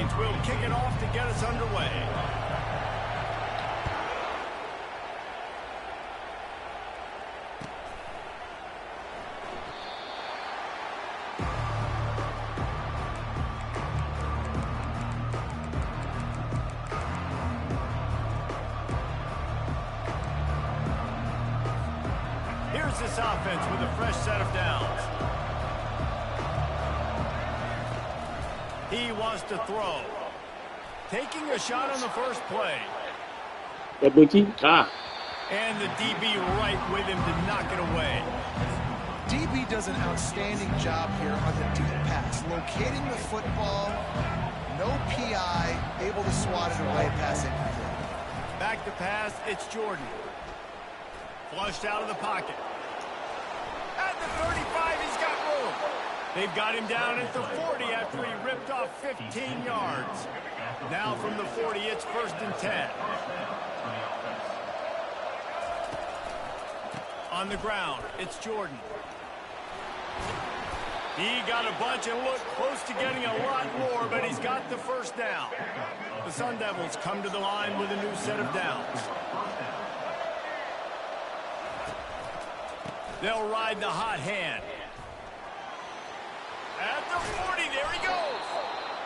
offense will kick it off to get us underway. Here's this offense with a fresh set of downs. He wants to throw. Taking a shot on the first play. É bookie. Ah. And the DB right with him to knock it away. DB does an outstanding job here on the deep pass. Locating the football, no PI, able to swat it away, pass it. Back to pass, it's Jordan. Flushed out of the pocket. At the 35, he's got room. They've got him down at the 40 after he ripped off 15 yards. Now from the 40, it's 1st and 10. On the ground, it's Jordan. He got a bunch and looked close to getting a lot more, but he's got the first down. The Sun Devils come to the line with a new set of downs. They'll ride the hot hand. At the 40, there he goes.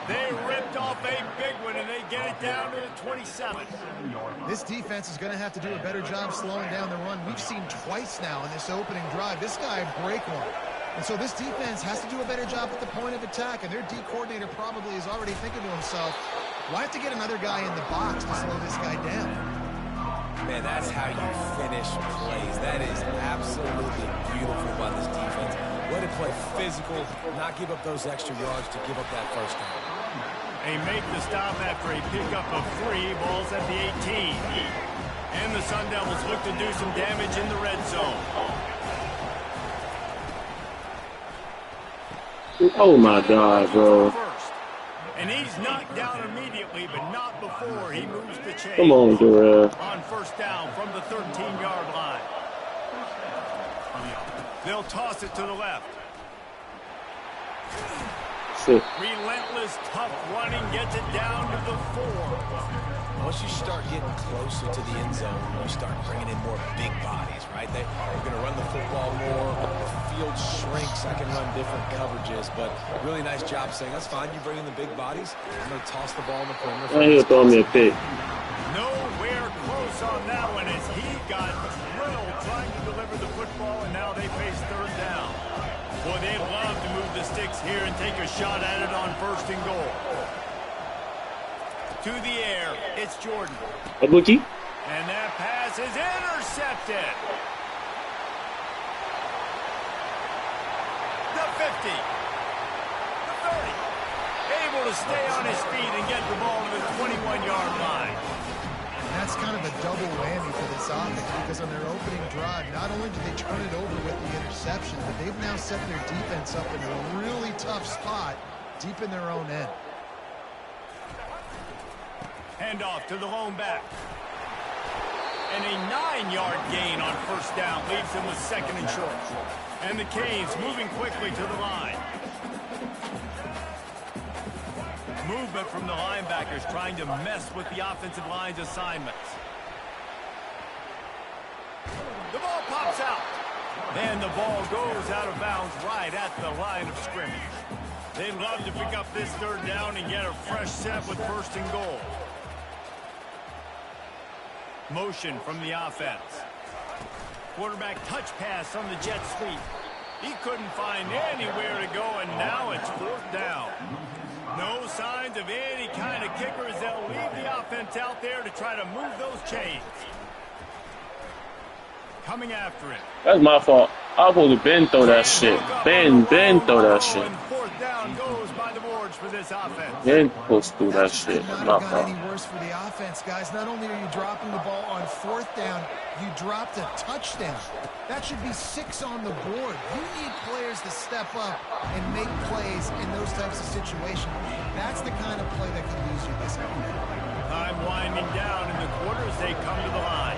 They ripped off a big one, and they get it down to the 27. This defense is going to have to do a better job slowing down the run. We've seen twice now in this opening drive. This guy break one. And so this defense has to do a better job at the point of attack, and their D coordinator probably is already thinking to himself, well, I have to get another guy in the box to slow this guy down. Man, that's how you finish plays. That is absolutely beautiful by this defense. Way to play physical, not give up those extra yards to give up that first down. They make the stop after a pickup of 3 balls at the 18. And the Sun Devils look to do some damage in the red zone. Oh my God, bro. And he's knocked down immediately, but not before he moves the chain. Come on, Darrell. On 1st down from the 13-yard line. They'll toss it to the left. Sick. Relentless, tough running gets it down to the 4. Once you start getting closer to the end zone, you start bringing in more big bodies, right? They're going to run the football more. The field shrinks. I can run different coverages, but really nice job saying, that's fine. You bring in the big bodies. I'm going to toss the ball in the perimeter. Now he'll throw me a pick. Nowhere close on that one as he got drilled trying to deliver the football, and now they face 3rd down. Boy, they'd love to move the sticks here and take a shot at it on 1st and goal. To the air, it's Jordan. A bookie. And that pass is intercepted. The 50. The 30. Able to stay on his feet and get the ball to the 21-yard line. And that's kind of a double whammy for this offense because on their opening drive, not only did they turn it over with the interception, but they've now set their defense up in a really tough spot deep in their own end. Handoff to the lone back. And a 9-yard gain on 1st down leaves them with 2nd and short. And the Canes moving quickly to the line. Movement from the linebackers trying to mess with the offensive line's assignments. The ball pops out. And the ball goes out of bounds right at the line of scrimmage. They'd love to pick up this 3rd down and get a fresh set with 1st and goal. Motion from the offense. Quarterback touch pass on the jet sweep. He couldn't find anywhere to go, and now it's 4th down. No signs of any kind of kickers. They'll leave the offense out there to try to move those chains. Coming after it. That's my fault. I was supposed to Ben throw that shit. Ben throw that shit. 4th down goes by the boards for this offense. Ben supposed to do that shit. Not My got fault. any worse for the offense, guys. Not only are you dropping the ball on 4th down, you dropped a touchdown. That should be 6 on the board. You need players to step up and make plays in those types of situations. That's the kind of play that can lose you this game. Time winding down in the quarter as they come to the line.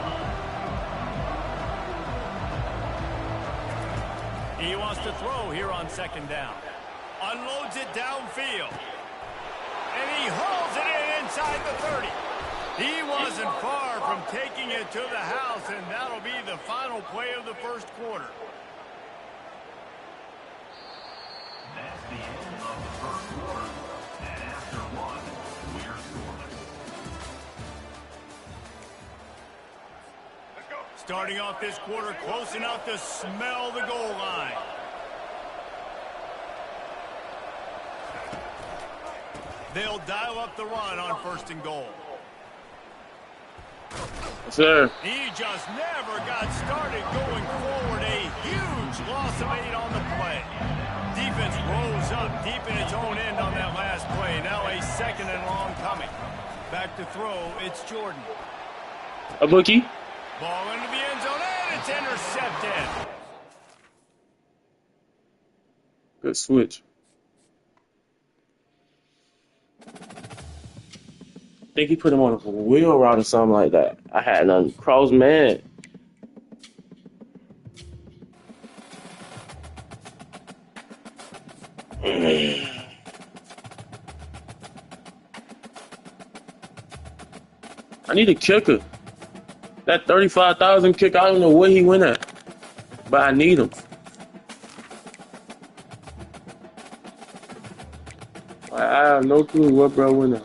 He wants to throw here on 2nd down. Unloads it downfield. And he hauls it in inside the 30. He wasn't far from taking it to the house, and that'll be the final play of the first quarter. That's the end of the first quarter. And after one, we're scoreless. Let's go. Starting off this quarter close enough to smell the goal line. They'll dial up the run on 1st and goal. Yes, sir. He just never got started going forward. A huge loss of 8 on the play. Defense rose up deep in its own end on that last play. Now a 2nd and long coming. Back to throw, it's Jordan. A bookie. Ball into the end zone, and it's intercepted. Good switch. I think he put him on a wheel route or something like that. I had none. Cross man. I need a kicker. That 35,000 kick, I don't know where he went at, but I need him. I have no clue what bro went at.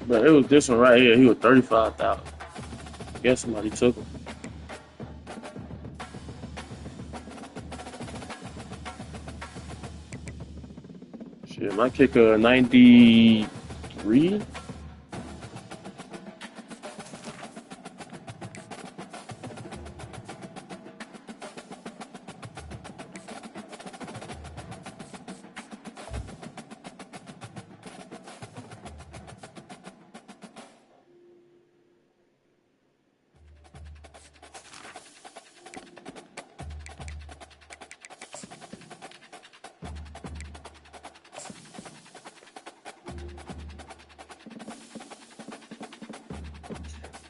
But it was this one right here. He was 35,000. I guess somebody took him. Shit, my kicker 93.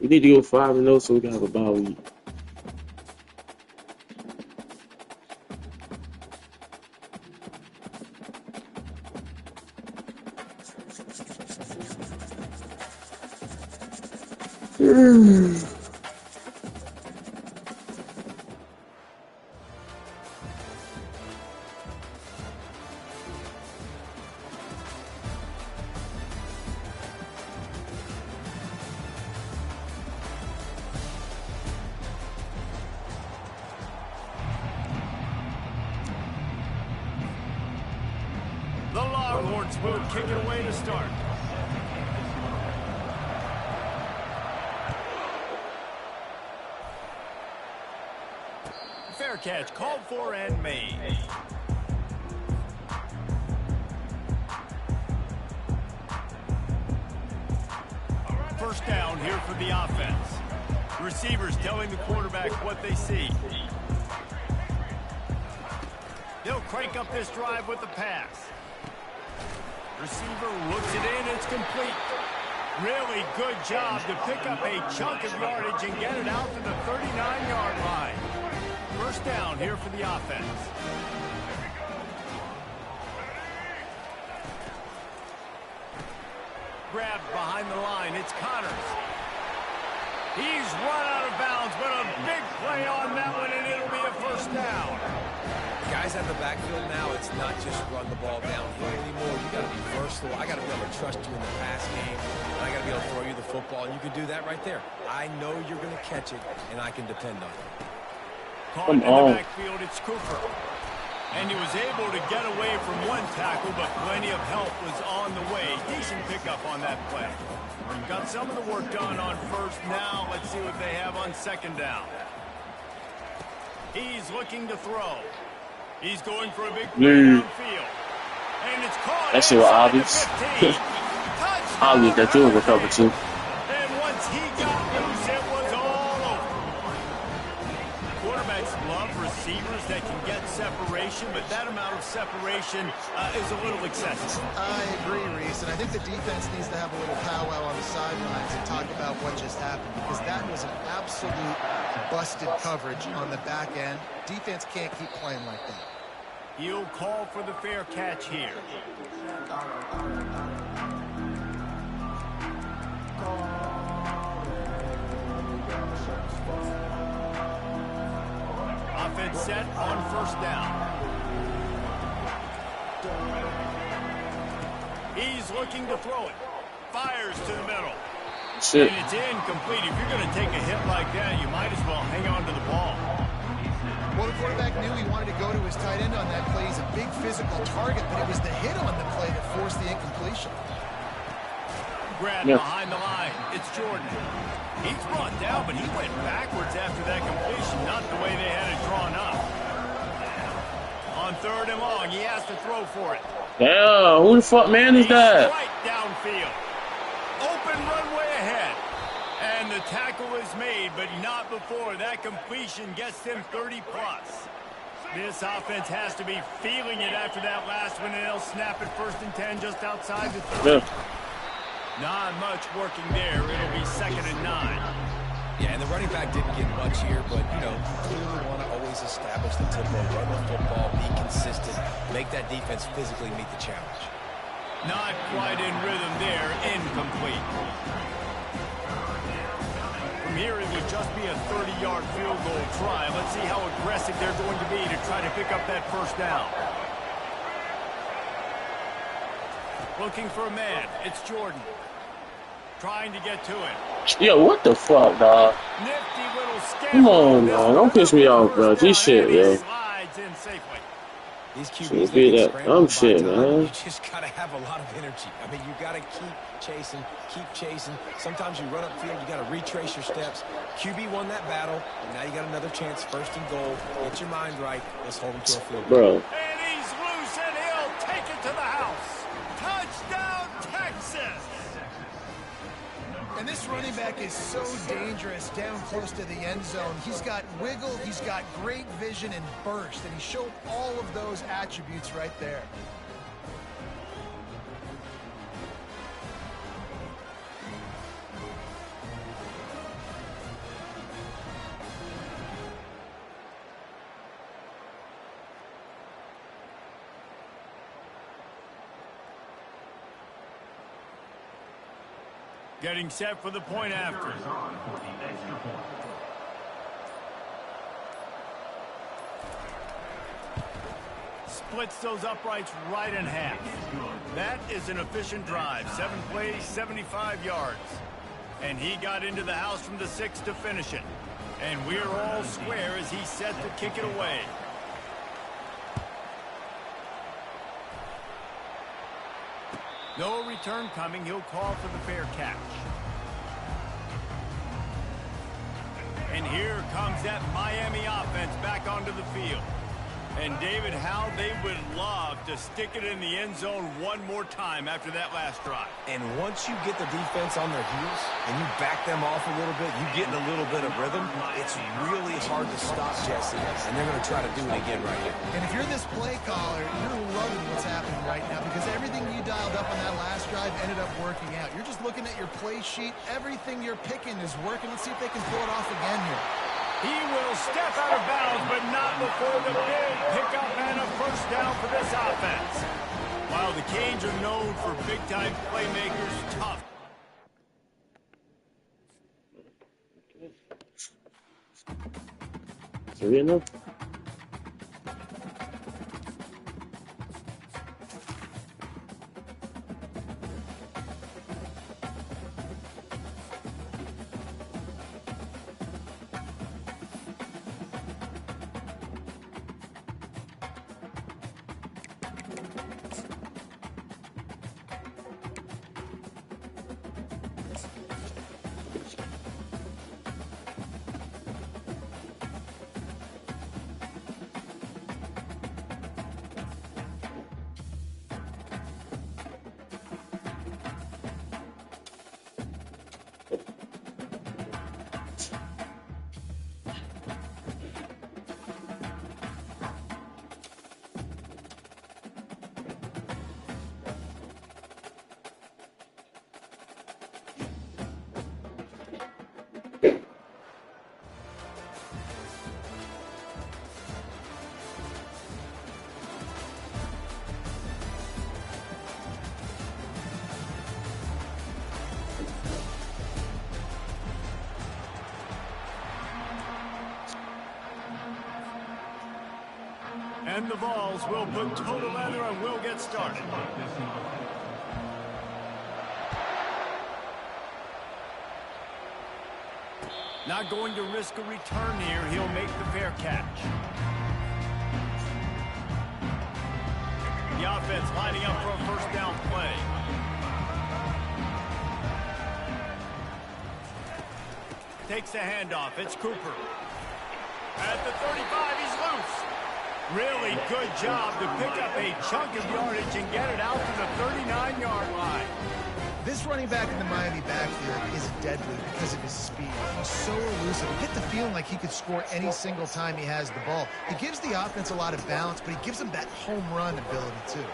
We need to go 5-0 so we can have a bye week. The Longhorns will kick it away to start. Fair catch called for and made. First down here for the offense. Receivers telling the quarterback what they see. They'll crank up this drive with the pass. Receiver looks it in, it's complete. Really good job to pick up a chunk of yardage and get it out to the 39-yard line. First down here for the offense. Grabbed behind the line, it's Connors. He's run out of bounds, but a big play on that one, and it'll be a first down. Guys guys out of the backfield now, it's not just run the ball downhill anymore. You got to be versatile. I got to be able to trust you in the pass game. And I got to be able to throw you the football. And you can do that right there. I know you're going to catch it, and I can depend on it. Caught in the backfield, it's Cooper. And he was able to get away from one tackle, but plenty of help was on the way. Decent pickup on that play. Got some of the work done on first. Now let's see what they have on second down. He's looking to throw. He's going for a big play downfield. And it's caught. That shit was obvious. Obvious that you was a cover too. And once he got loose, it was all over. Quarterbacks love receivers that can get separation, but that amount of separation is a little excessive. I agree, Reese, and I think the defense needs to have a little powwow on the sidelines and talk about what just happened, because that was an absolute busted coverage on the back end. Defense can't keep playing like that. He'll call for the fair catch here. Offense set on first down. He's looking to throw it. Fires to the middle. Shit. And it's incomplete. If you're going to take a hit like that, you might as well hang on to the ball. Well, the quarterback knew he wanted to go to his tight end on that play. He's a big physical target, but it was the hit on the play that forced the incompletion. Grab behind the line. It's Jordan. He's brought down, but he went backwards after that completion, not the way they had it drawn up. On third and long, he has to throw for it. Damn, who the fuck man is that? Right downfield. Open runway ahead. And the tackle is made, but not before that completion gets them 30-plus. This offense has to be feeling it after that last one, and they'll snap it 1st and 10 just outside the 30. Not much working there. It'll be 2nd and 9. Yeah, and the running back didn't get much here, but, you know, you clearly want to always establish the tempo, run the football, be consistent, make that defense physically meet the challenge. Not quite in rhythm there. Incomplete. From here, it would just be a 30-yard field goal try. Let's see how aggressive they're going to be to try to pick up that first down. Looking for a man. It's Jordan. Trying to get to it. Yo, what the fuck, dog? Nifty little scamper. Come on, man. Don't piss me off, bro. This shit, yo. Slides in safely. These Shit, QBs be get that scrambled shit, by time. man. You just got to have a lot of energy. I mean, you got to keep chasing, keep chasing. Sometimes you run upfield, you got to retrace your steps. QB won that battle, and now you got another chance, 1st and goal. Get your mind right. Let's hold him to a field goal. Bro. And he's loose, and he'll take it to the house. Touchdown, Texas! And this running back is so dangerous down close to the end zone. He's got wiggle, he's got great vision and burst, and he showed all of those attributes right there. Getting set for the point after. Splits those uprights right in half. That is an efficient drive. 7 plays, 75 yards. And he got into the house from the 6 to finish it. And we're all square as he's set to kick it away. No return coming. He'll call for the fair catch. And here comes that Miami offense back onto the field. And David, how they would love to stick it in the end zone one more time after that last drive. And once you get the defense on their heels and you back them off a little bit, you get in a little bit of rhythm, it's really hard to stop Jesse. And they're going to try to do it again right here. And if you're this play caller, you're loving what's happening right now, because everything you dialed up on that last drive ended up working out. You're just looking at your play sheet. Everything you're picking is working. Let's see if they can pull it off again here. He will step out of bounds, but not before the big pickup and a first down for this offense. While the Canes are known for big-time playmakers, tough. So, you know. And the Vols will put toe to leather and we'll get started. Not going to risk a return here. He'll make the fair catch. The offense lining up for a first down play. Takes the handoff. It's Cooper. At the 35, he's loose. Really good job to pick up a chunk of yardage and get it out to the 39-yard line. This running back in the Miami backfield is deadly because of his speed. He's so elusive. You get the feeling like he could score any single time he has the ball. He gives the offense a lot of balance, but he gives them that home run ability too.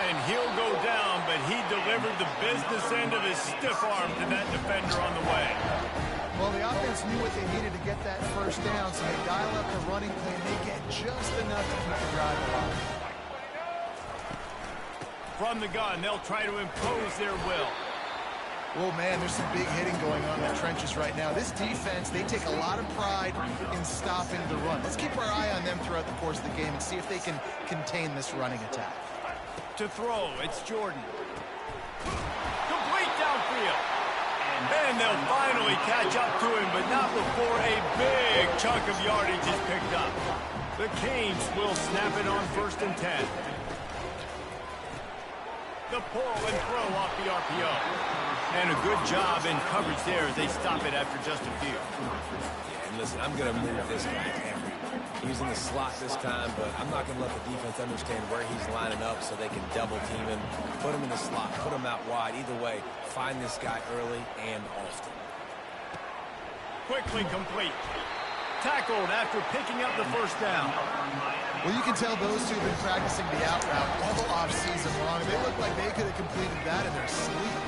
And he'll go down, but he delivered the business end of his stiff arm to that defender on the way. Well, the offense knew what they needed to get that first down, so they dial up the running play and they get just enough to keep the drive alive. From the gun, they'll try to impose their will. Oh, man, there's some big hitting going on in the trenches right now. This defense, they take a lot of pride in stopping the run. Let's keep our eye on them throughout the course of the game and see if they can contain this running attack. To throw, it's Jordan. Complete downfield. And they'll finally catch up to him, but not before a big chunk of yardage is picked up. The Canes will snap it on 1st and 10. The pull and throw off the RPO. And a good job in coverage there as they stop it after just a few. Yeah, and listen, I'm going to move this guy everywhere. He's in the slot this time, but I'm not going to let the defense understand where he's lining up so they can double team him, put him in the slot, put him out wide. Either way, find this guy early and often. Quickly complete. Tackled after picking up the first down. Well, you can tell those two have been practicing the out route all off-season long. They look like they could have completed that in their sleep.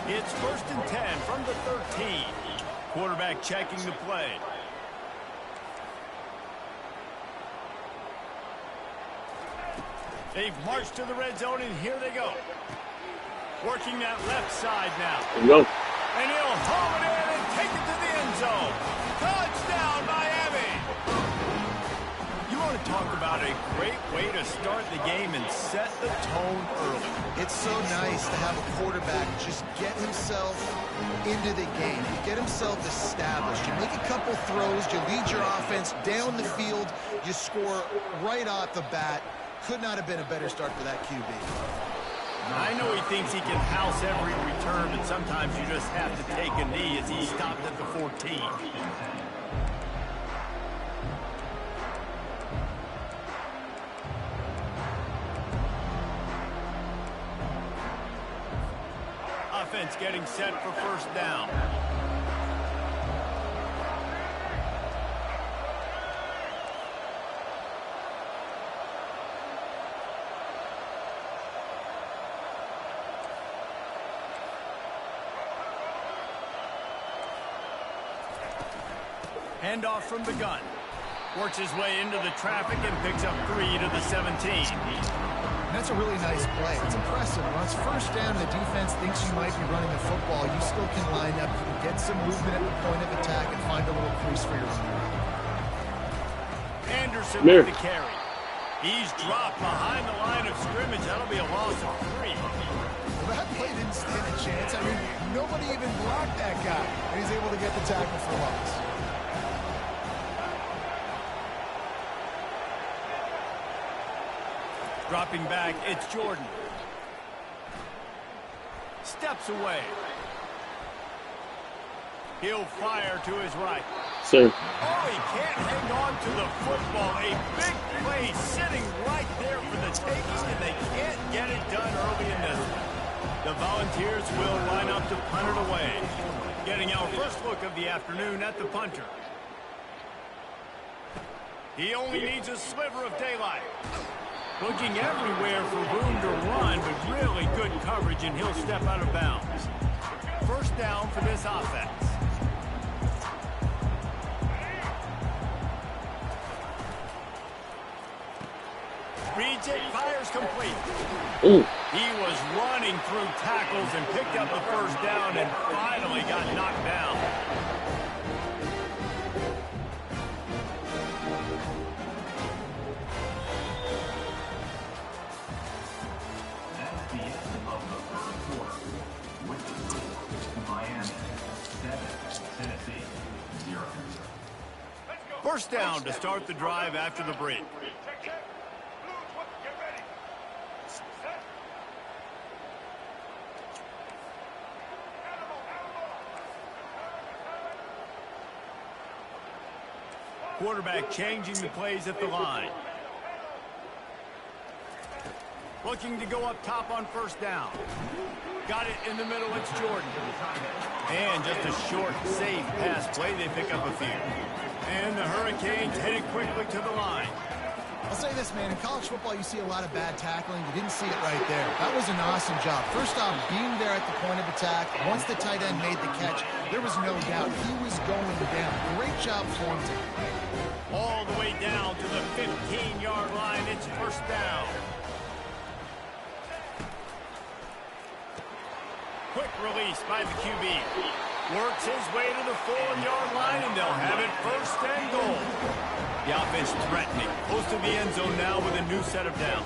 It's 1st and 10 from the 13. Quarterback checking the play. They've marched to the red zone, and here they go. Working that left side now. There you go. And he'll haul it in and take it to the end zone. Touchdown, Miami! You want to talk about a great way to start the game and set the tone early. It's so nice to have a quarterback just get himself into the game, get himself established. You make a couple throws, you lead your offense down the field, you score right off the bat. Could not have been a better start for that QB. I know he thinks he can house every return, but sometimes you just have to take a knee as he stopped at the 14. Offense getting set for first down. Handoff from the gun. Works his way into the traffic and picks up 3 to the 17. That's a really nice play. It's impressive. Once first down, the defense thinks you might be running the football. You still can line up, you can get some movement at the point of attack and find a little crease for your runner. Anderson with the carry. He's dropped behind the line of scrimmage. That'll be a loss of 3. Well, that play didn't stand a chance. I mean, nobody even blocked that guy. And he's able to get the tackle for loss. Dropping back, it's Jordan. Steps away. He'll fire to his right. Sir. Oh, he can't hang on to the football. A big play sitting right there for the taking, and they can't get it done early in this one. The Volunteers will line up to punt it away. Getting our first look of the afternoon at the punter. He only needs a sliver of daylight. Looking everywhere for room to run, but really good coverage, and he'll step out of bounds. First down for this offense. Reads it, fires complete. Ooh. He was running through tackles and picked up the first down and finally got knocked down. First down to start the drive after the break. Quarterback changing the plays at the line. Looking to go up top on first down. Got it in the middle, it's Jordan. And just a short, safe pass play, they pick up a few. And the Hurricanes headed quickly to the line. I'll say this, man. In college football, you see a lot of bad tackling. You didn't see it right there. That was an awesome job. First off, being there at the point of attack. Once the tight end made the catch, there was no doubt he was going down. Great job Thornton. All the way down to the 15-yard line. It's first down. Quick release by the QB. Works his way to the 4-yard line, and they'll have it first and goal. The offense threatening. Close to the end zone now with a new set of downs.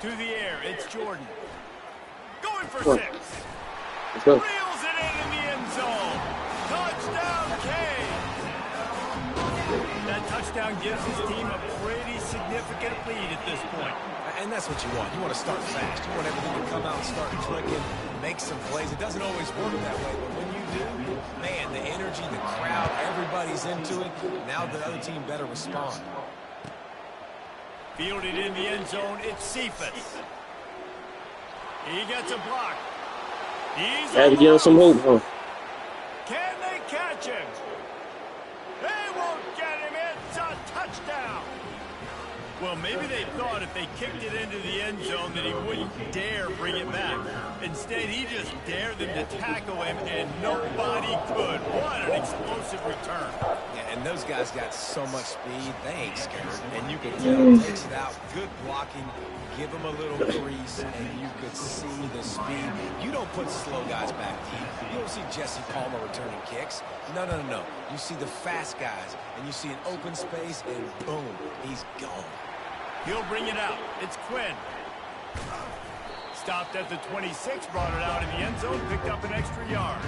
To the air, it's Jordan. Going for 6. Let's go. Reels it in the end zone. Touchdown, Kane. That touchdown gives his team a pretty significant lead at this point. And that's what you want. You want to start fast. You want everything to come out and start clicking, make some plays. It doesn't always work that way, but when you do, man, the energy, the crowd, everybody's into it. Now the other team better respond. Fielded in the end zone, it's Cephas. He gets a block. He's Had to give him some hope, huh? Can they catch him? They won't get him. It's a touchdown. Well, maybe they thought if they kicked it into the end zone that he wouldn't dare bring it back. Instead, he just dared them to tackle him, and nobody could. What an explosive return. Yeah, and those guys got so much speed, they ain't scared. And you can tell, takes it out, good blocking, give them a little crease, and you could see the speed. You don't put slow guys back deep. You don't see Jesse Palmer returning kicks. No, no, no, no. You see the fast guys, and you see an open space, and boom, he's gone. He'll bring it out. It's Quinn. Stopped at the 26, brought it out in the end zone, picked up an extra yard.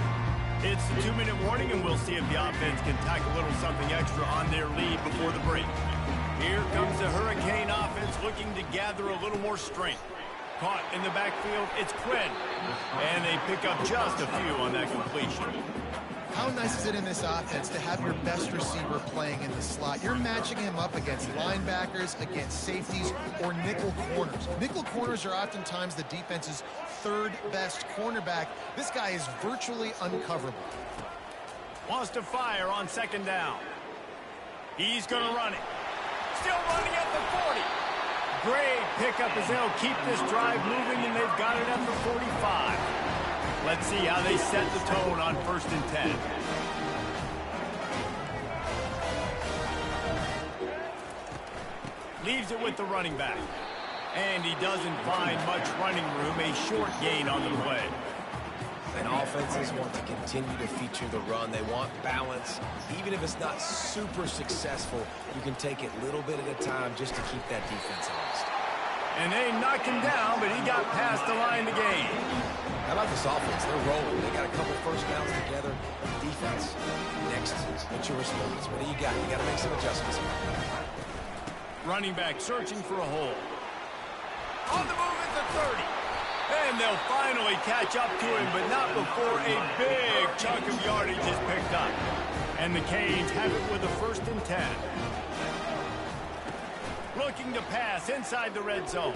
It's the 2-minute warning, and we'll see if the offense can tack a little something extra on their lead before the break. Here comes the Hurricane offense looking to gather a little more strength. Caught in the backfield, it's Quinn. And they pick up just a few on that completion. How nice is it in this offense to have your best receiver playing in the slot? You're matching him up against linebackers, against safeties, or nickel corners. Nickel corners are oftentimes the defense's third best cornerback. This guy is virtually uncoverable. Wants to fire on second down. He's going to run it. Still running at the 40. Great pickup as they'll keep this drive moving, and they've got it at the 45. Let's see how they set the tone on 1st and 10. Leaves it with the running back. And he doesn't find much running room. A short gain on the play. And offenses want to continue to feature the run. They want balance. Even if it's not super successful, you can take it a little bit at a time just to keep that defense honest. And they knocked him down, but he got past the line to gain. How about this offense? They're rolling. They got a couple first downs together. Defense. Next, what's your response? What do you got? You got to make some adjustments. Running back searching for a hole. On the move at the 30. And they'll finally catch up to him, but not before a big chunk of yardage is picked up. And the Canes have it with a 1st and 10. Looking to pass inside the red zone.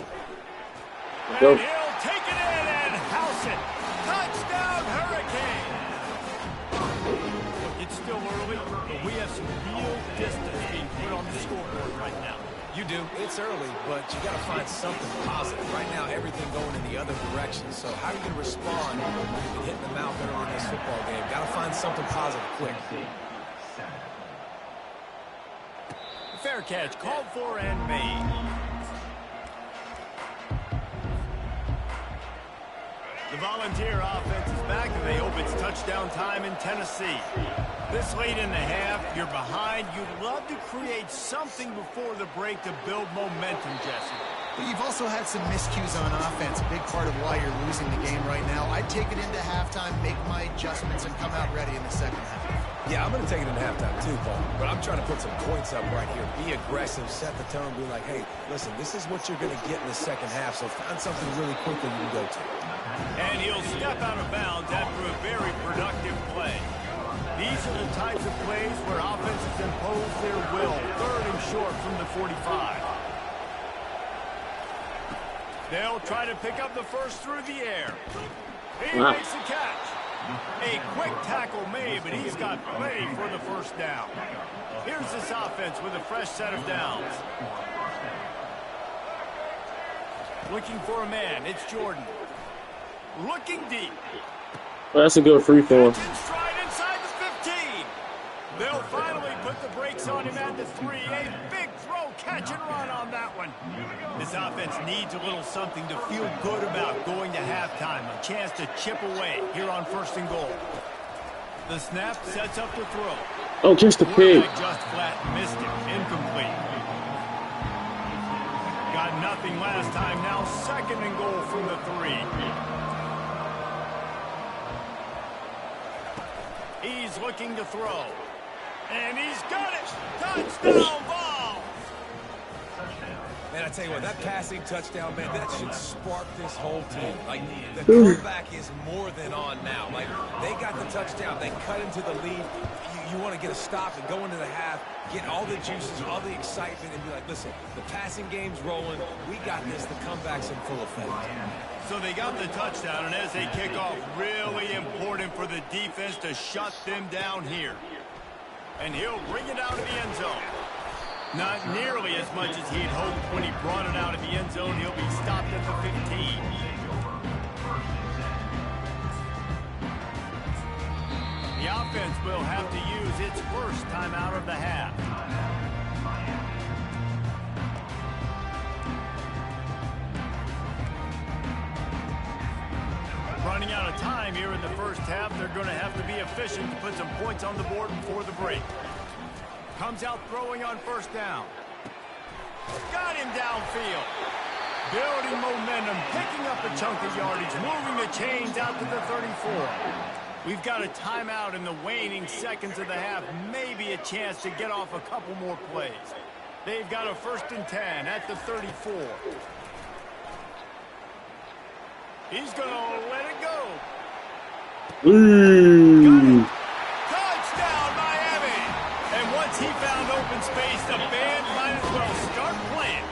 And Go. he'll take it in and house it. Touchdown, Hurricane. Look, it's still early, but we have some real distance being put on the scoreboard right now. You do. It's early, but you got to find something positive. Right now, everything going in the other direction. So how are you going to respond when you've been hitting the mouth early in this football game? Got to find something positive quick. Fair catch called for and made. The Volunteer offense is back, and they hope it's touchdown time in Tennessee. This late in the half, you're behind. You'd love to create something before the break to build momentum, Jesse. But you've also had some miscues on offense, a big part of why you're losing the game right now. I'd take it into halftime, make my adjustments, and come out ready in the second half. Yeah, I'm going to take it into halftime too, Paul. But I'm trying to put some points up right here. Be aggressive, set the tone, be like, hey, listen, this is what you're going to get in the second half, so find something really quickly you can go to. And he'll step out of bounds after a very productive play. These are the types of plays where offenses impose their will. 3rd and short from the 45. They'll try to pick up the first through the air. He makes the catch. A quick tackle made, but he's got plenty for the first down. Here's this offense with a fresh set of downs. Looking for a man. It's Jordan. Looking deep. Well, that's a good free throw. Stride inside the 15. They'll finally put the brakes on him at the 3. A big throw, catch and run on that one. This offense needs a little something to feel good about going to halftime. A chance to chip away here on 1st and goal. The snap sets up the throw. Oh, just a pig. Just flat missed him. Incomplete. Got nothing last time. Now 2nd and goal from the 3. He's looking to throw. And he's got it. Touchdown ball. Man, I tell you what, that passing touchdown, man, that should spark this whole team. Like, the comeback is more than on now. Like, they got the touchdown. They cut into the lead. You want to get a stop and go into the half, get all the juices, all the excitement, and be like, listen, the passing game's rolling. We got this. The comeback's in full effect. So they got the touchdown, and as they kick off, really important for the defense to shut them down here. And he'll bring it out of the end zone. Not nearly as much as he'd hoped when he brought it out of the end zone. He'll be stopped at the 15. The offense will have to use its first timeout of the half. Running out of time here in the first half. They're going to have to be efficient to put some points on the board before the break. Comes out throwing on 1st down. Got him downfield. Building momentum, picking up a chunk of yardage, moving the chains out to the 34. We've got a timeout in the waning seconds of the half. Maybe a chance to get off a couple more plays. They've got a 1st and 10 at the 34. He's going to let it go. Ooh. Touchdown, Miami. And once he found open space, the band might as well start playing.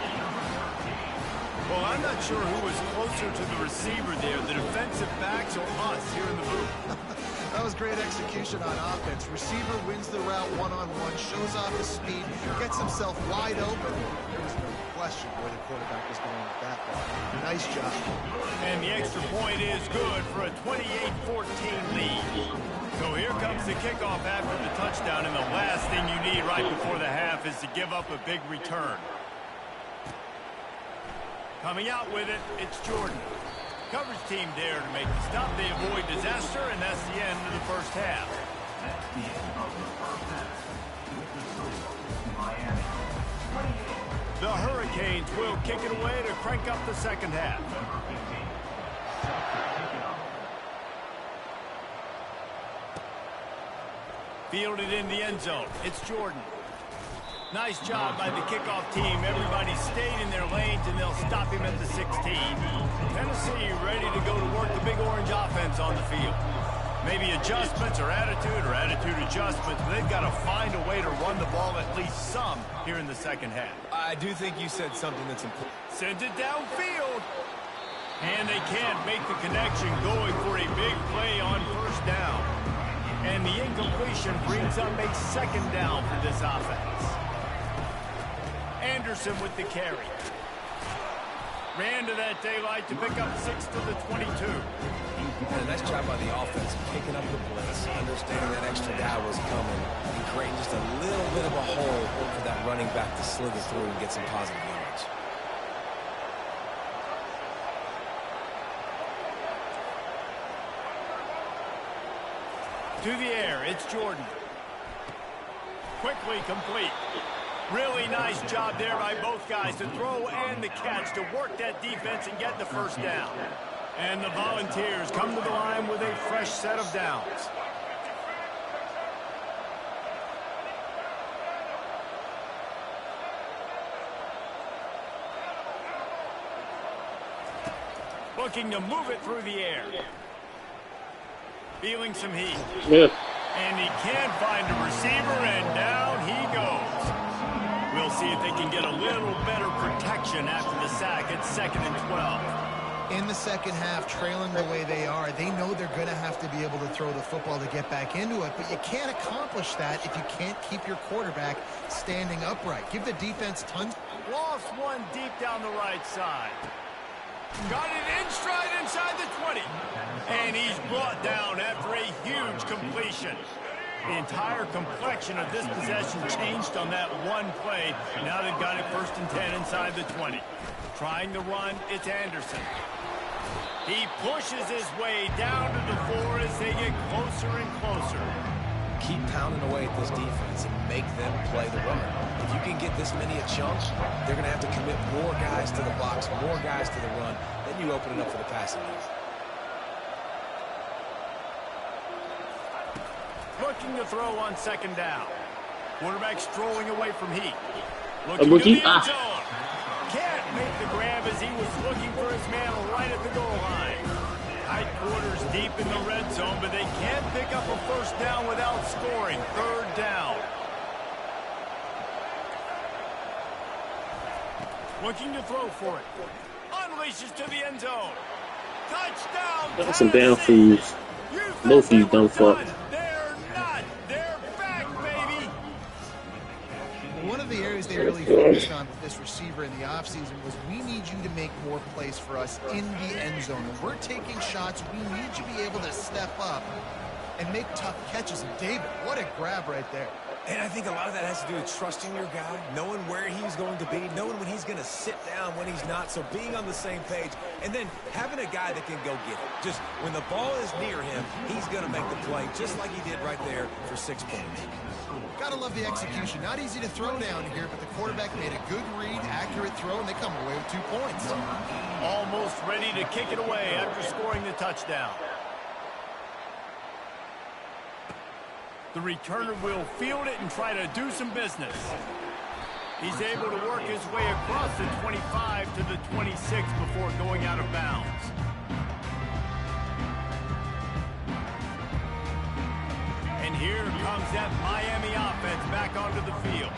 Well, I'm not sure who was closer to the receiver there, the defensive backs or us here in the booth. That was great execution on offense. Receiver wins the route one-on-one, shows off his speed, gets himself wide open. There was no question where the quarterback was going with that ball. Nice job. And the extra point is good for a 28-14 lead. So here comes the kickoff after the touchdown, and the last thing you need right before the half is to give up a big return. Coming out with it, it's Jordan. Coverage team there to make the stop. They avoid disaster, and that's the end of the first half. That's the end of the first half. With the score, Miami 28. The Hurricanes will kick it away to crank up the second half. Number 15. Kicking off. Fielded in the end zone. It's Jordan. Nice job by the kickoff team. Everybody stayed in their lanes, and they'll stop him at the 16. Tennessee ready to go to work the Big Orange offense on the field. Maybe adjustments or attitude adjustments, but they've got to find a way to run the ball at least some here in the second half. I do think you said something that's important. Sends it downfield. And they can't make the connection, going for a big play on 1st down. And the incompletion brings up a 2nd down for this offense. Anderson with the carry. Ran to that daylight to pick up 6 to the 22. And a nice job by the offense picking up the blitz, understanding that extra guy was coming, and creating just a little bit of a hole for that running back to slither through and get some positive yards. To the air, it's Jordan. Quickly complete. Really nice job there by both guys to throw and the catch to work that defense and get the first down. And the Volunteers come to the line with a fresh set of downs. Looking to move it through the air. Feeling some heat. Yeah. And he can't find a receiver, and down he goes. We'll see if they can get a little better protection after the sack at 2nd and 12. In the second half, trailing the way they are, they know they're going to have to be able to throw the football to get back into it, but you can't accomplish that if you can't keep your quarterback standing upright. Give the defense tons. Lost one deep down the right side. Got it in stride inside the 20. And he's brought down after a huge completion. The entire complexion of this possession changed on that one play. Now they've got it 1st and 10 inside the 20. Trying to run, it's Anderson. He pushes his way down to the 4 as they get closer and closer. Keep pounding away at this defense and make them play the run. If you can get this many a chunk, they're going to have to commit more guys to the box, more guys to the run. Then you open it up for the passing game. Looking to throw on 2nd down. Quarterback strolling away from Heat. Looking Looking to the end zone. Can't make the grab as he was looking for his man right at the goal line. Tight quarters deep in the red zone, but they can't pick up a 1st down without scoring. 3rd down. Looking to throw for it. Unleashes to the end zone. Touchdown, That's some damn fools. Both of you dumb fucks. They're not. They're back, baby. One of the areas they really focused on with this receiver in the offseason was we need you to make more plays for us in the end zone. When we're taking shots, we need you to be able to step up and make tough catches. And David, what a grab right there. And I think a lot of that has to do with trusting your guy, knowing where he's going to be, knowing when he's going to sit down, when he's not, so being on the same page, and then having a guy that can go get it. Just when the ball is near him, he's going to make the play, just like he did right there for 6 points. Gotta love the execution. Not easy to throw down here, but the quarterback made a good read, accurate throw, and they come away with 2 points. Almost ready to kick it away after scoring the touchdown. The returner will field it and try to do some business. He's able to work his way across the 25 to the 26 before going out of bounds. And here comes that Miami offense back onto the field.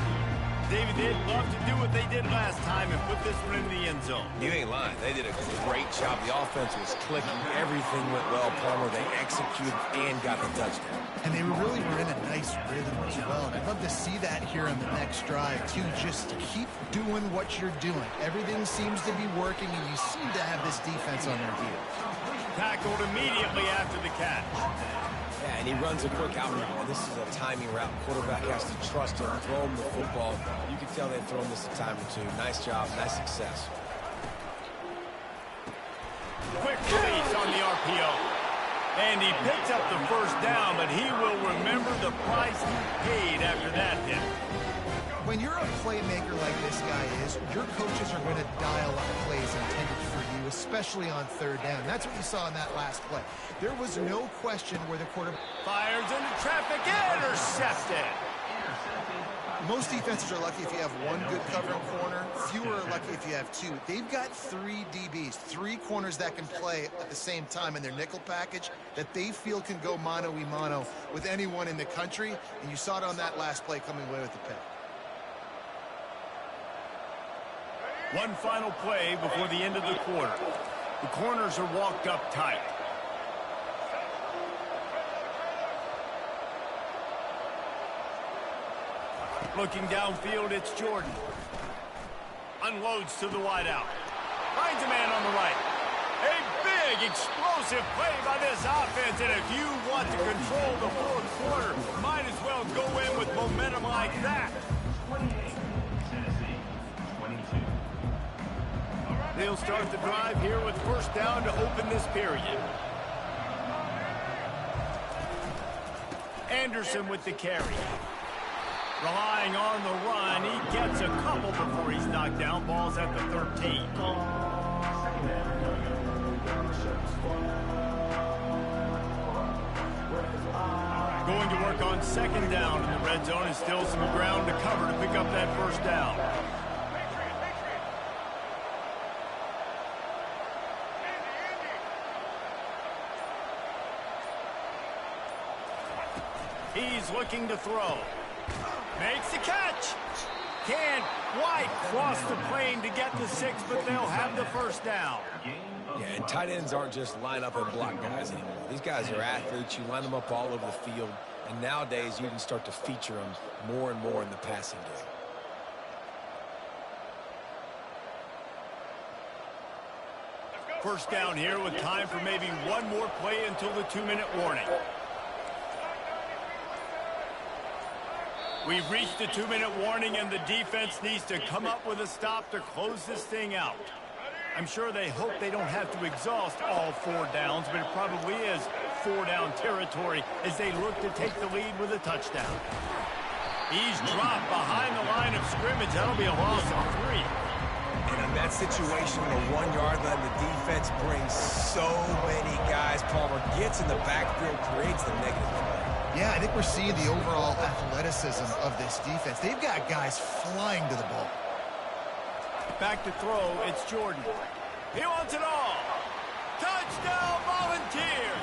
David, they'd love to do what they did last time and put this one in the end zone. You ain't lying. They did a great job. The offense was clicking. Everything went well, Palmer. They executed and got the touchdown. And they really were in a nice rhythm as well. And I'd love to see that here on the next drive, too. Just keep doing what you're doing. Everything seems to be working, and you seem to have this defense on their heels. Tackled immediately after the catch. Yeah, and he runs a quick out route. And this is a timing route. Quarterback has to trust him, throw him the football. You can tell they've thrown this a time or two. Nice job, nice success. Quick release on the RPO. And he picks up the 1st down, but he will remember the price he paid after that hit. When you're a playmaker like this guy is, your coaches are going to dial up plays intended for you, especially on 3rd down. That's what you saw in that last play. There was no question where the quarterback Fires into traffic, intercepted. Most defenses are lucky if you have 1 good covering corner. Fewer are lucky if you have 2. They've got 3 DBs, 3 corners that can play at the same time in their nickel package that they feel can go mano-a-mano with anyone in the country. And you saw it on that last play coming away with the pick. One final play before the end of the quarter. The corners are walked up tight. Looking downfield, it's Jordan. Unloads to the wideout. Finds a man on the right. A big, explosive play by this offense, and if you want to control the 4th quarter, might as well go in with momentum like that. 28, Tennessee, 22. They'll start the drive here with 1st down to open this period. Anderson with the carry. Relying trying on the run. He gets a couple before he's knocked down. Ball's at the 13. Going to work on second down in the red zone, and still some ground to cover to pick up that first down. He's looking to throw. Makes the catch. Can't quite cross the plane to get the 6, but they'll have the first down. Yeah, and tight ends aren't just line up and block guys anymore. These guys are athletes. You line them up all over the field. And nowadays, you can start to feature them more and more in the passing game. First down here with time for maybe one more play until the 2-minute warning. We've reached the 2-minute warning, and the defense needs to come up with a stop to close this thing out. I'm sure they hope they don't have to exhaust all 4 downs, but it probably is 4-down territory as they look to take the lead with a touchdown. He's dropped behind the line of scrimmage. That'll be a loss of 3. And in that situation, the 1-yard line, the defense brings so many guys. Palmer gets in the backfield, creates the negative play. Yeah, I think we're seeing the overall athleticism of this defense. They've got guys flying to the ball. Back to throw, it's Jordan. He wants it all. Touchdown, Volunteers!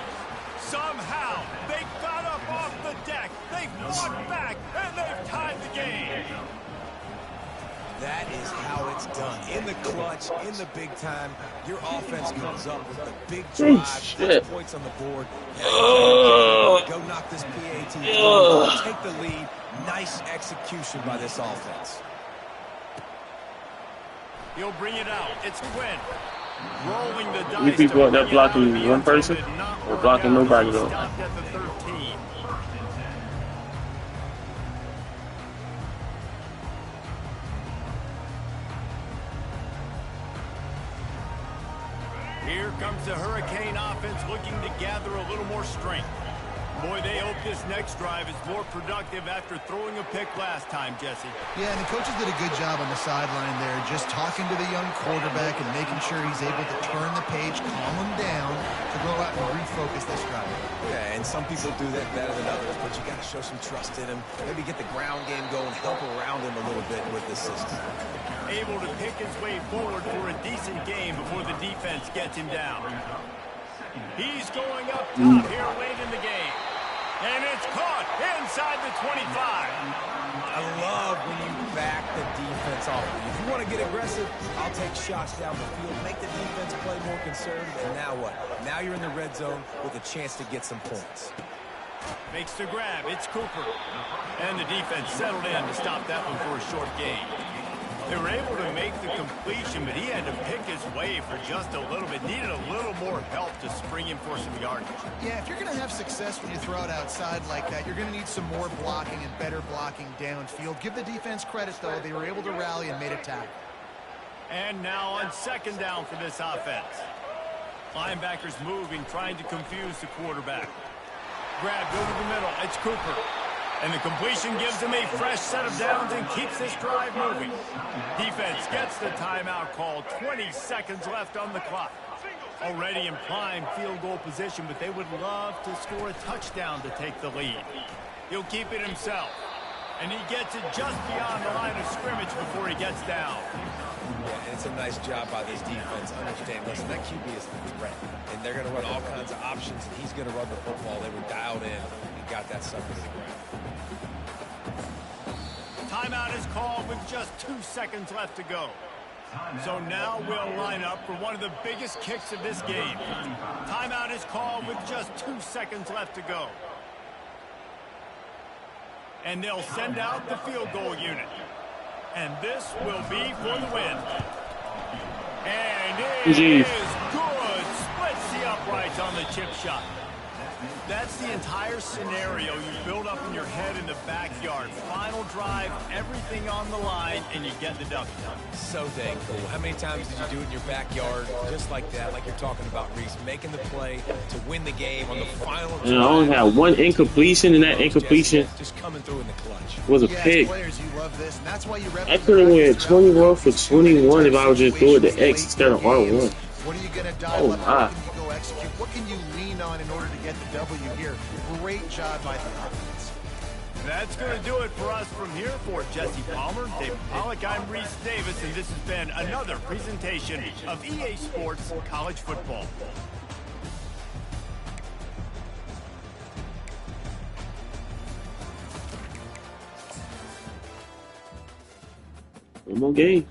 Somehow, they got up off the deck. They fought back, and they've tied the game. That is how it's done. In the clutch, in the big time, your offense comes up with the big drive, puts points on the board. Go knock this PAT. Take the lead. Nice execution by this offense. He'll bring it out. It's Quinn. Rolling the dice. You people out there blocking one person or blocking nobody though. Stopped at the 13. Here comes the Hurricane offense looking to gather a little more strength. Boy, they hope this next drive is more productive after throwing a pick last time, Jesse. Yeah, and the coaches did a good job on the sideline there, just talking to the young quarterback and making sure he's able to turn the page, calm him down, to go out and refocus this drive. Yeah, and some people do that better than others, but you got to show some trust in him. Maybe get the ground game going, help around him a little bit with this system. Able to pick his way forward for a decent game before the defense gets him down. He's going up top here late in the game. And it's caught inside the 25. I love when you back the defense off. If you want to get aggressive, I'll take shots down the field, make the defense play more conservative, and now what? Now you're in the red zone with a chance to get some points. Makes the grab. It's Cooper. And the defense settled in to stop that one for a short gain. They were able to make the completion, but he had to pick his way for just a little bit. Needed a little more help to spring him for some yardage. Yeah, if you're going to have success when you throw it outside like that, you're going to need some more blocking and better blocking downfield. Give the defense credit, though. They were able to rally and made a tackle. And now on second down for this offense. Linebackers moving, trying to confuse the quarterback. Grab, go to the middle. It's Cooper. And the completion gives him a fresh set of downs and keeps this drive moving. Defense gets the timeout call. 20 seconds left on the clock. Already in prime field goal position, but they would love to score a touchdown to take the lead. He'll keep it himself. And he gets it just beyond the line of scrimmage before he gets down. Yeah, and it's a nice job by this defense. Understand, listen, that QB is the threat. And they're going to run all kinds of options, and he's going to run the football. They were dialed in and got that sucker to the ground. Timeout is called with just 2 seconds left to go. So now we'll line up for one of the biggest kicks of this game. Timeout is called with just 2 seconds left to go. And they'll send out the field goal unit. And this will be for the win. And it is good. Splits the uprights on the chip shot. That's the entire scenario you build up in your head in the backyard. Final drive, everything on the line, and you get the W. So dang cool. How many times did you do it in your backyard just like that, like you're talking about, Reese, making the play to win the game on the final drive? And I only had one incompletion, and that incompletion just coming through in the clutch. was a Yeah, as pick. players, you love this, and that's why you I could have went 21 for 21 if I would just do it to X instead of R1. What are you going to dial Oh, up? my. What can you go execute? What can you lean on in order to get the W here? Great job by the offense. That's going to do it for us from here. For Jesse Palmer, David Pollack, I'm Reese Davis, and this has been another presentation of EA Sports College Football. One more game.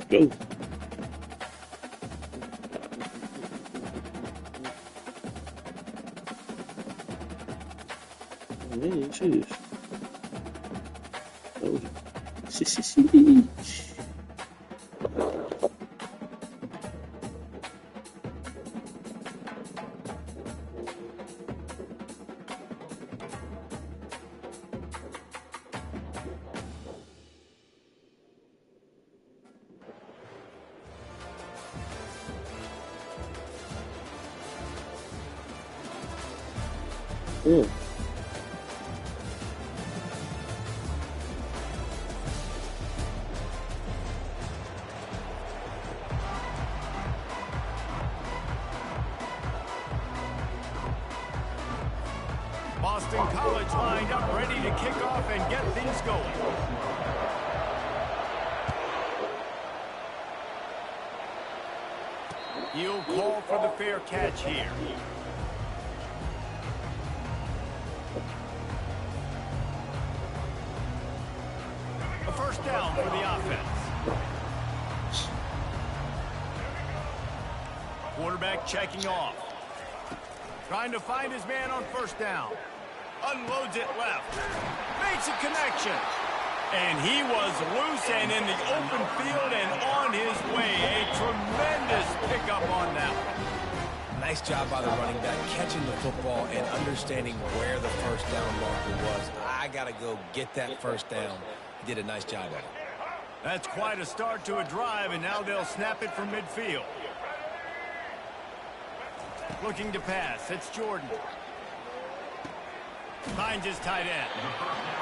Go. Man, shit. Oh, yeah. Boston College lined up, ready to kick off and get things going. He'll call for the fair catch here. A first down for the offense. Quarterback checking off. Trying to find his man on first down. Unloads it left. Makes a connection. And he was loose and in the open field and on his way. A tremendous pickup on that one. Nice job by the running back, catching the football and understanding where the first down marker was. I got to go get that first down. He did a nice job of it. That's quite a start to a drive, and now they'll snap it from midfield. Looking to pass. It's Jordan. Finds his tight end.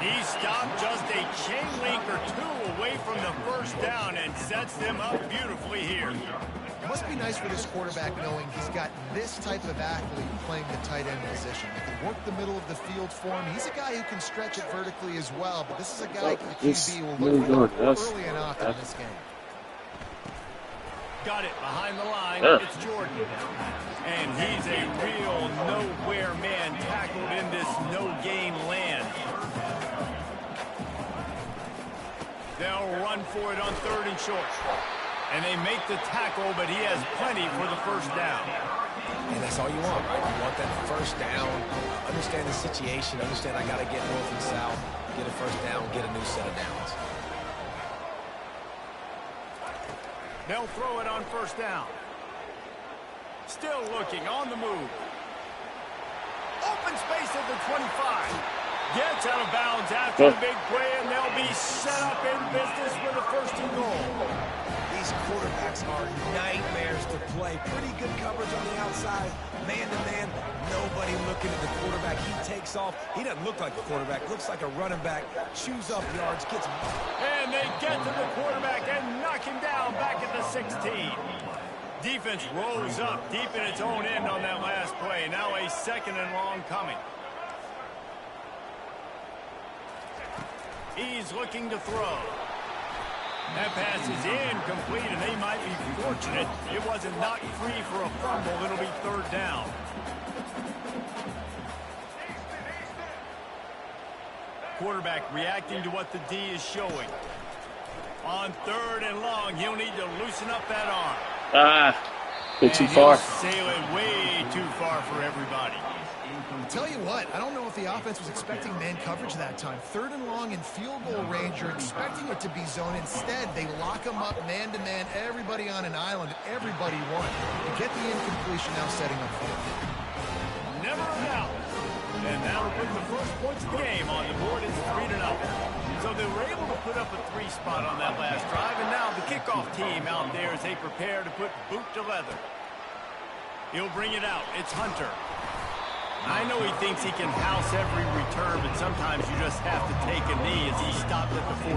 He stopped just a chain link or two away from the first down and sets them up beautifully here. It must be nice for this quarterback knowing he's got this type of athlete playing the tight end position. He can work the middle of the field for him. He's a guy who can stretch it vertically as well, but this is a guy the QB will look for early and often in this game. Got it behind the line. It's Jordan. And he's a real nowhere man tackled in this no-gain land. They'll run for it on third and short. And they make the tackle, but he has plenty for the first down. And that's all you want, right? You want that first down. Understand the situation. Understand I got to get north and south. Get a first down. Get a new set of downs. They'll throw it on first down. Still looking on the move. Open space at the 25. Gets out of bounds after the big play, and they'll be set up in business with a first and goal. These quarterbacks are nightmares to play. Pretty good coverage on the outside. Man-to-man, nobody looking at the quarterback. He takes off. He doesn't look like a quarterback. Looks like a running back. Chews up yards, gets... And they get to the quarterback and knock him down back at the 16. Defense rose up deep in its own end on that last play. Now a second and long coming. He's looking to throw. That pass is incomplete, and they might be fortunate it wasn't knocked free for a fumble. It'll be third down. Quarterback reacting to what the D is showing. On third and long, he'll need to loosen up that arm. Too far. Sailing way too far for everybody. I'll tell you what, I don't know if the offense was expecting man coverage that time. Third and long in field goal range, you're expecting it to be zone. Instead, they lock them up man-to-man, everybody on an island, and everybody won. You get the incompletion now setting up for it. Never a doubt. And that'll put the first points of the game on the board. It's 3-0. So they were able to put up a 3 spot on that last drive, and now the kickoff team out there as they prepare to put boot to leather. He'll bring it out. It's Hunter. I know he thinks he can house every return, but sometimes you just have to take a knee as he stopped at the 14.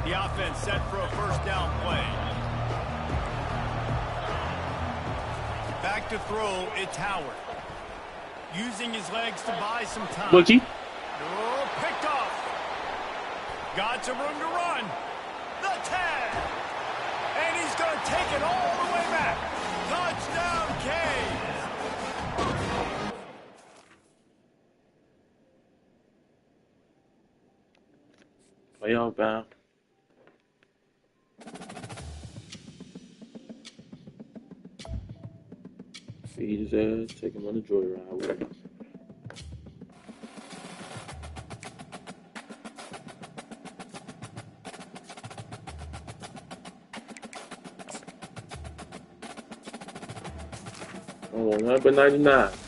The offense set for a first down play. Back to throw, it's Howard. Using his legs to buy some time. Bookie. Oh, picked off. Got some room to run. The tag. And he's going to take it all the way back. Touchdown, Canes. Way out bound. Feed his ass, take him on a joyride with him. Oh, number 99.